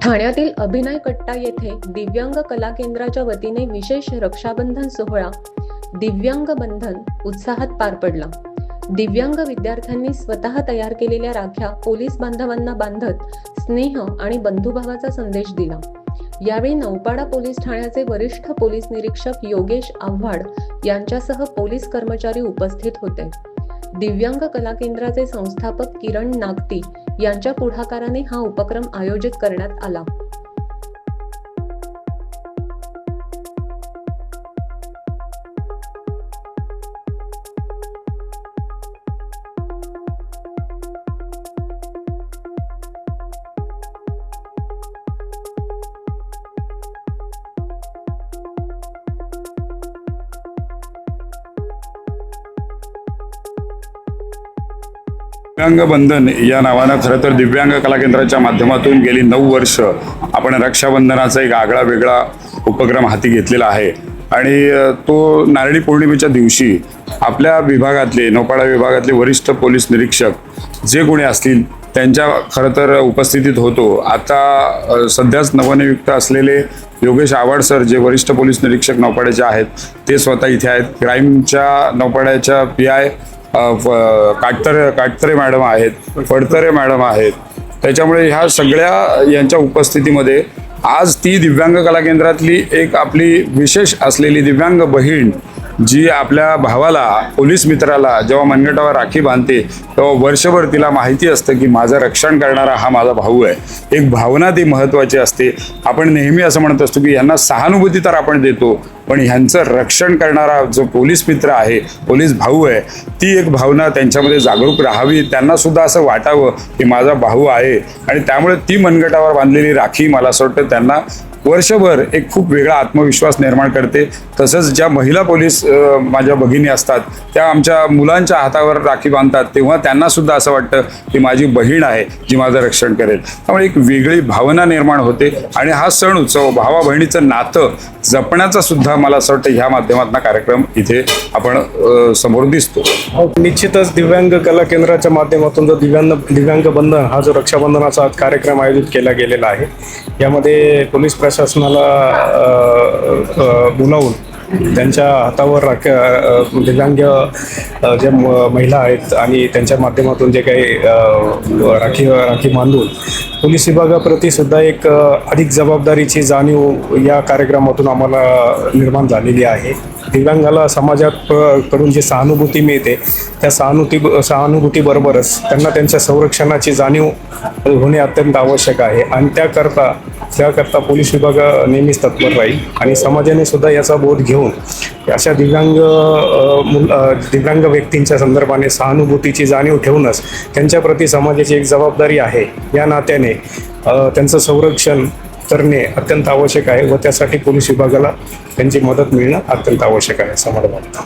ठाण्यातील अभिनय कट्टा येथे दिव्यांग कला केंद्राच्या वतीने विशेष रक्षाबंधन सोहळा दिव्यांग बंधन उत्साहात पार पडला। दिव्यांग विद्यार्थ्यांनी स्वतः तयार केलेल्या राख्या पोलीस बांधवांना बांधत स्नेह आणि बंधुभावाचा संदेश दिला। यावेळी नौपाडा पोलीस ठाण्याचे वरिष्ठ पोलीस निरीक्षक योगेश आव्हाड यांच्यासह पोलीस कर्मचारी उपस्थित होते। दिव्यांग कला केंद्राचे संस्थापक किरण नागटी यांच्या पुढाकाराने हा उपक्रम आयोजित करण्यात आला। दिव्यांग बंधन या नावानं खरं तर दिव्यांग कला केंद्राच्या माध्यमातून गेली 9 वर्ष आपण रक्षाबंधनाचा एक आगळा वेगळा उपक्रम हाती घेतलेला आहे आणि तो नारळी पौर्णिमेच्या दिवशी आपल्या विभागातले नौपाडा विभागातले वरिष्ठ पोलीस निरीक्षक जे कोणी असतील त्यांच्या खरं तर उपस्थितीत होतो। आता सध्याच नवनियुक्त असलेले योगेश आव्हाड सर जे वरिष्ठ पोलीस निरीक्षक नौपाड्याचे आहेत ते स्वतः इथे आहेत। क्राईमच्या नौपाड्याच्या PI काटतरे मॅडम आहेत, फडतरे मॅडम आहेत। त्याच्यामुळे ह्या सगळ्या यांच्या उपस्थितीमध्ये आज ती दिव्यांग कला केंद्रातली एक आपली विशेष असलेली दिव्यांग बहीण जी आपल्या भावाला पोलीस मित्राला जेव्हा मनगटावर राखी बांधते तेव्हा वर्षभर तिला माहिती असतं की माझं रक्षण करणारा हा माझा भाऊ आहे। एक भावना ती महत्त्वाची असते। आपण नेहमी असं म्हणत असतो की यांना सहानुभूती तर आपण देतो पण ह्यांचं रक्षण करणारा जो पोलीस मित्र आहे, पोलीस भाऊ आहे, ती एक भावना त्यांच्यामध्ये जागरूक राहावी। त्यांना सुद्धा असं वाटावं की माझा भाऊ आहे आणि त्यामुळे ती मनगटावर बांधलेली राखी मला असं वाटतं त्यांना वर्षभर एक खूप वेगळा आत्मविश्वास निर्माण करते। तसंच ज्या महिला पोलीस माझ्या भगिनी असतात त्या आमच्या मुलांच्या हातावर राखी बांधतात तेव्हा त्यांना सुद्धा असं वाटतं की माझी बहीण आहे जी माझं रक्षण करेल। त्यामुळे एक वेगळी भावना निर्माण होते आणि हा सण उत्सव भावा बहिणीचं नातं जपण्याचा सुद्धा मला असं वाटतं ह्या माध्यमातून कार्यक्रम इथे आपण समोर दिसतो। निश्चितच दिव्यांग कला केंद्राच्या माध्यमातून जो दिव्यांग बंधन हा जो रक्षाबंधनाचा कार्यक्रम आयोजित केला गेलेला आहे यामध्ये पोलीस प्रशासनाला बोलावून त्यांच्या हातावर दिव्यांग ज्या महिला आहेत आणि त्यांच्या माध्यमातून जे काही राखी बांधून पोलीस विभागाप्रती सुद्धा एक अधिक जबाबदारीची जाणीव या कार्यक्रमातून आम्हाला निर्माण झालेली आहे। दिव्यांगाला समाजात कडून जी सहानुभूती मिळते त्या सहानुभूतीबरोबरच त्यांना त्यांच्या संरक्षणाची जाणीव होणे अत्यंत आवश्यक आहे आणि त्याकरता पोलीस विभाग नेहमीच तत्पर राहील आणि समाजाने सुद्धा याचा बोध घेऊन अशा दिव्यांग व्यक्तींच्या संदर्भाने सहानुभूतीची जाणीव ठेवूनच त्यांच्याप्रती समाजाची एक जबाबदारी आहे या नात्याने त्यांचं संरक्षण करणे अत्यंत आवश्यक आहे व त्यासाठी पोलीस विभागाला त्यांची मदत मिळणं अत्यंत आवश्यक आहे असं मला वाटतं।